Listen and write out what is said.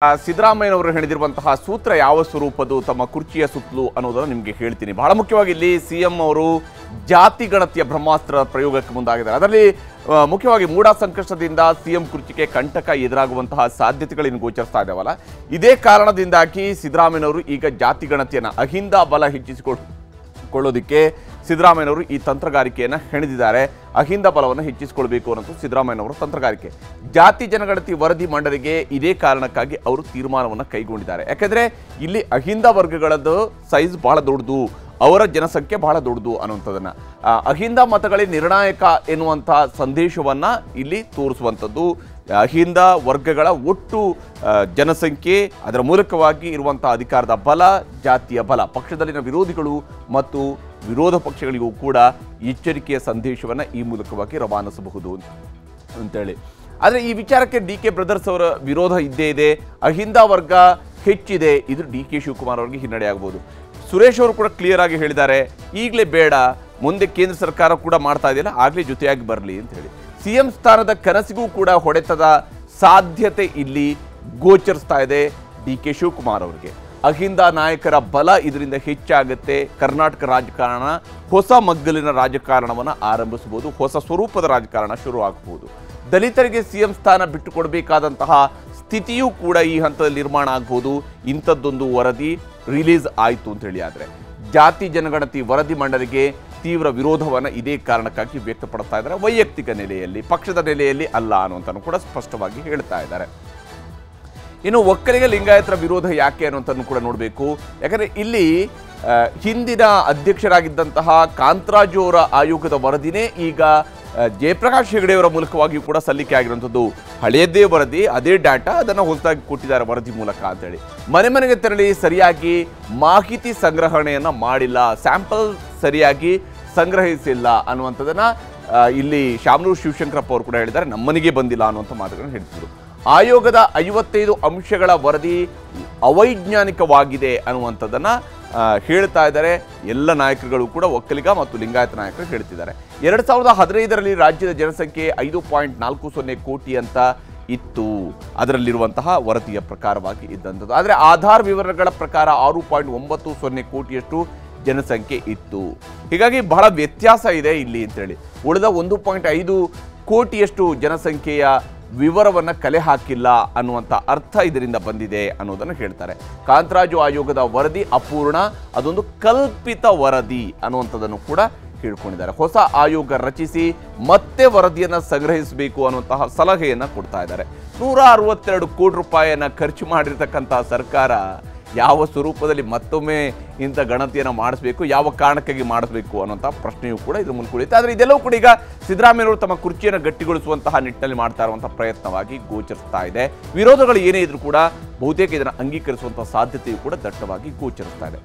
ಸಿದ್ದರಾಮಯ್ಯನವರು ಹೇಳಿದಿರುವಂತಹ ಸೂತ್ರ ಯಾವ ಸ್ವರೂಪದ್ದು ತಮ್ಮ ಕುರ್ಚಿಯ ಸುತ್ತಲೂ ಅನ್ನೋದನ್ನು ನಿಮಗೆ ಹೇಳ್ತೀನಿ. ಬಹಳ ಮುಖ್ಯವಾಗಿ ಇಲ್ಲಿ ಸಿಎಂ ಅವರು ಜಾತಿ ಗಣತಿಯ ಬ್ರಹ್ಮಾಸ್ತ್ರ ಪ್ರಯೋಗಕ್ಕೆ ಮುಂದಾಗಿದ್ದಾರೆ. ಅದರಲ್ಲಿ ಮುಖ್ಯವಾಗಿ ಮೂಢ ಸಂಕಷ್ಟದಿಂದ ಸಿಎಂ ಕುರ್ಚಿಗೆ ಕಂಟಕ ಎದುರಾಗುವಂತಹ ಸಾಧ್ಯತೆಗಳನ್ನು ಗೋಚರಿಸ್ತಾ ಇದ್ದಾವಲ್ಲ, ಇದೇ ಕಾರಣದಿಂದಾಗಿ ಸಿದ್ದರಾಮಯ್ಯನವರು ಈಗ ಜಾತಿ ಗಣತಿಯನ್ನು ಅಹಿಂದ ಬಲ ಹೆಚ್ಚಿಸಿಕೊಳ್ಳೋದಕ್ಕೆ ಸಿದ್ದರಾಮಯ್ಯನವರು ಈ ತಂತ್ರಗಾರಿಕೆಯನ್ನು ಹೆಣೆದಿದ್ದಾರೆ. ಅಹಿಂದ ಬಲವನ್ನು ಹೆಚ್ಚಿಸಿಕೊಳ್ಬೇಕು ಅನ್ನೋದು ಸಿದ್ದರಾಮಯ್ಯನವರ ತಂತ್ರಗಾರಿಕೆ. ಜಾತಿ ಜನಗಣತಿ ವರದಿ ಮಂಡನೆಗೆ ಇದೇ ಕಾರಣಕ್ಕಾಗಿ ಅವರು ತೀರ್ಮಾನವನ್ನು ಕೈಗೊಂಡಿದ್ದಾರೆ. ಯಾಕೆಂದರೆ ಇಲ್ಲಿ ಅಹಿಂದ ವರ್ಗಗಳದ್ದು ಸೈಜ್ ಬಹಳ ದೊಡ್ಡದು, ಅವರ ಜನಸಂಖ್ಯೆ ಬಹಳ ದೊಡ್ಡದು ಅನ್ನುವಂಥದ್ದನ್ನು, ಅಹಿಂದ ಮತಗಳೇ ನಿರ್ಣಾಯಕ ಎನ್ನುವಂಥ ಸಂದೇಶವನ್ನು ಇಲ್ಲಿ ತೋರಿಸುವಂಥದ್ದು. ಅಹಿಂದ ವರ್ಗಗಳ ಒಟ್ಟು ಜನಸಂಖ್ಯೆ, ಅದರ ಮೂಲಕವಾಗಿ ಇರುವಂಥ ಅಧಿಕಾರದ ಬಲ, ಜಾತಿಯ ಬಲ, ಪಕ್ಷದಲ್ಲಿನ ವಿರೋಧಿಗಳು ಮತ್ತು ವಿರೋಧ ಪಕ್ಷಗಳಿಗೂ ಕೂಡ ಎಚ್ಚರಿಕೆಯ ಸಂದೇಶವನ್ನು ಈ ಮೂಲಕವಾಗಿ ರವಾನಿಸಬಹುದು ಅಂತೇಳಿ. ಆದರೆ ಈ ವಿಚಾರಕ್ಕೆ ಡಿ ಕೆ ಬ್ರದರ್ಸ್ ಅವರ ವಿರೋಧ ಇದ್ದೇ ಇದೆ. ಅಹಿಂದ ವರ್ಗ ಹೆಚ್ಚಿದೆ, ಇದು ಡಿ ಕೆ ಶಿವಕುಮಾರ್ ಅವರಿಗೆ ಹಿನ್ನಡೆ ಆಗಬಹುದು. ಸುರೇಶ್ ಅವರು ಕೂಡ ಕ್ಲಿಯರ್ ಆಗಿ ಹೇಳಿದ್ದಾರೆ, ಈಗಲೇ ಬೇಡ, ಮುಂದೆ ಕೇಂದ್ರ ಸರ್ಕಾರ ಕೂಡ ಮಾಡ್ತಾ ಇದೆಯಲ್ಲ, ಆಗಲೇ ಜೊತೆಯಾಗಿ ಬರಲಿ ಅಂತ ಹೇಳಿ. ಸಿಎಂ ಸ್ಥಾನದ ಕನಸಿಗೂ ಕೂಡ ಹೊಡೆತದ ಸಾಧ್ಯತೆ ಇಲ್ಲಿ ಗೋಚರಿಸ್ತಾ ಇದೆ ಡಿ ಕೆ ಶಿವಕುಮಾರ್ ಅವರಿಗೆ. ಅಹಿಂದ ನಾಯಕರ ಬಲ ಇದರಿಂದ ಹೆಚ್ಚಾಗುತ್ತೆ. ಕರ್ನಾಟಕ ರಾಜಕಾರಣ ಹೊಸ ಮಗ್ಗಲಿನ ರಾಜಕಾರಣವನ್ನು ಆರಂಭಿಸಬಹುದು, ಹೊಸ ಸ್ವರೂಪದ ರಾಜಕಾರಣ ಶುರು ಆಗಬಹುದು. ದಲಿತರಿಗೆ ಸಿಎಂ ಸ್ಥಾನ ಬಿಟ್ಟುಕೊಡಬೇಕಾದಂತಹ ಸ್ಥಿತಿಯೂ ಕೂಡ ಈ ಹಂತದಲ್ಲಿ ನಿರ್ಮಾಣ ಆಗಬಹುದು. ಇಂಥದ್ದೊಂದು ವರದಿ ರಿಲೀಸ್ ಆಯಿತು ಅಂತ ಹೇಳಿ. ಆದರೆ ಜಾತಿ ಜನಗಣತಿ ವರದಿ ಮಂಡನೆಗೆ ತೀವ್ರ ವಿರೋಧವನ್ನು ಇದೇ ಕಾರಣಕ್ಕಾಗಿ ವ್ಯಕ್ತಪಡ್ತಾ ಇದ್ದಾರೆ. ವೈಯಕ್ತಿಕ ನೆಲೆಯಲ್ಲಿ, ಪಕ್ಷದ ನೆಲೆಯಲ್ಲಿ ಅಲ್ಲ ಅನ್ನುವಂಥನ್ನು ಕೂಡ ಸ್ಪಷ್ಟವಾಗಿ ಹೇಳ್ತಾ ಇದ್ದಾರೆ. ಇನ್ನು ಒಕ್ಕಲಿಗ ಲಿಂಗಾಯತರ ವಿರೋಧ ಯಾಕೆ ಅನ್ನುವಂಥನ್ನು ಕೂಡ ನೋಡಬೇಕು. ಯಾಕಂದರೆ ಇಲ್ಲಿ ಹಿಂದಿನ ಅಧ್ಯಕ್ಷರಾಗಿದ್ದಂತಹ ಕಾಂತರಾಜು ಅವರ ಆಯೋಗದ ವರದಿನೇ ಈಗ ಜಯಪ್ರಕಾಶ್ ಹೆಗಡೆಯವರ ಮೂಲಕವಾಗಿಯೂ ಕೂಡ ಸಲ್ಲಿಕೆ ಆಗಿರುವಂಥದ್ದು. ಹಳೆಯದೇ ವರದಿ, ಅದೇ ಡಾಟಾ, ಅದನ್ನು ಹೊಸದಾಗಿ ಕೊಟ್ಟಿದ್ದಾರೆ ವರದಿ ಮೂಲಕ ಅಂತೇಳಿ. ಮನೆ ಮನೆಗೆ ತೆರಳಿ ಸರಿಯಾಗಿ ಮಾಹಿತಿ ಸಂಗ್ರಹಣೆಯನ್ನು ಮಾಡಿಲ್ಲ, ಸ್ಯಾಂಪಲ್ ಸರಿಯಾಗಿ ಸಂಗ್ರಹಿಸಿಲ್ಲ ಅನ್ನುವಂಥದ್ದನ್ನು ಇಲ್ಲಿ ಶಾಮನೂರು ಶಿವಶಂಕರಪ್ಪ ಅವರು ಕೂಡ ಹೇಳಿದ್ದಾರೆ. ನಮ್ಮನಿಗೆ ಬಂದಿಲ್ಲ ಅನ್ನುವಂಥ ಮಾತುಗಳನ್ನು ಹೇಳ್ತಿದ್ರು. ಆಯೋಗದ 55 ಅಂಶಗಳ ವರದಿ ಅವೈಜ್ಞಾನಿಕವಾಗಿದೆ ಅನ್ನುವಂಥದ್ದನ್ನು ಹೇಳ್ತಾ ಇದ್ದಾರೆ ಎಲ್ಲ ನಾಯಕರುಗಳು ಕೂಡ, ಒಕ್ಕಲಿಗ ಮತ್ತು ಲಿಂಗಾಯತ ನಾಯಕರು ಹೇಳ್ತಿದ್ದಾರೆ. 2015ರಲ್ಲಿ ರಾಜ್ಯದ ಜನಸಂಖ್ಯೆ 5.40 ಕೋಟಿ ಅಂತ ಇತ್ತು, ಅದರಲ್ಲಿರುವಂತಹ ವರದಿಯ ಪ್ರಕಾರವಾಗಿ ಇದ್ದಂಥದ್ದು. ಆದರೆ ಆಧಾರ್ ವಿವರಗಳ ಪ್ರಕಾರ 6.90 ಕೋಟಿಯಷ್ಟು ಜನಸಂಖ್ಯೆ ಇತ್ತು. ಹೀಗಾಗಿ ಬಹಳ ವ್ಯತ್ಯಾಸ ಇದೆ ಇಲ್ಲಿ ಅಂತೇಳಿ. ಉಳಿದ 1.5 ಕೋಟಿಯಷ್ಟು ಜನಸಂಖ್ಯೆಯ ವಿವರವನ್ನು ಕಲೆ ಹಾಕಿಲ್ಲ ಅನ್ನುವಂಥ ಅರ್ಥ ಇದರಿಂದ ಬಂದಿದೆ ಅನ್ನೋದನ್ನು ಹೇಳ್ತಾರೆ. ಕಾಂತರಾಜು ಆಯೋಗದ ವರದಿ ಅಪೂರ್ಣ, ಅದೊಂದು ಕಲ್ಪಿತ ವರದಿ ಅನ್ನುವಂಥದ್ದನ್ನು ಕೂಡ ಹೇಳ್ಕೊಂಡಿದ್ದಾರೆ. ಹೊಸ ಆಯೋಗ ರಚಿಸಿ ಮತ್ತೆ ವರದಿಯನ್ನು ಸಂಗ್ರಹಿಸಬೇಕು ಅನ್ನುವಂತಹ ಸಲಹೆಯನ್ನು ಕೊಡ್ತಾ ಇದ್ದಾರೆ. 162 ಕೋಟಿ ರೂಪಾಯಿಯನ್ನು ಖರ್ಚು ಮಾಡಿರ್ತಕ್ಕಂಥ ಸರ್ಕಾರ ಯಾವ ಸ್ವರೂಪದಲ್ಲಿ ಮತ್ತೊಮ್ಮೆ ಇಂಥ ಗಣತಿಯನ್ನು ಮಾಡಿಸಬೇಕು, ಯಾವ ಕಾರಣಕ್ಕಾಗಿ ಮಾಡಿಸಬೇಕು ಅನ್ನೋಂಥ ಪ್ರಶ್ನೆಯೂ ಕೂಡ ಇದ್ರ ಮುಂದೆ ಕುಳಿತು. ಆದರೆ ಇದೆಲ್ಲವೂ ಕೂಡ ಈಗ ಸಿದ್ದರಾಮಯ್ಯವರು ತಮ್ಮ ಕುರ್ಚಿಯನ್ನು ಗಟ್ಟಿಗೊಳಿಸುವಂತಹ ನಿಟ್ಟಿನಲ್ಲಿ ಮಾಡ್ತಾ ಇರುವಂಥ ಪ್ರಯತ್ನವಾಗಿ ಗೋಚರಿಸ್ತಾ ಇದೆ. ವಿರೋಧಗಳು ಏನೇ ಇದ್ರೂ ಕೂಡ ಬಹುತೇಕ ಇದನ್ನು ಅಂಗೀಕರಿಸುವಂಥ ಸಾಧ್ಯತೆಯೂ ಕೂಡ ದಟ್ಟವಾಗಿ ಗೋಚರಿಸ್ತಾ ಇದೆ.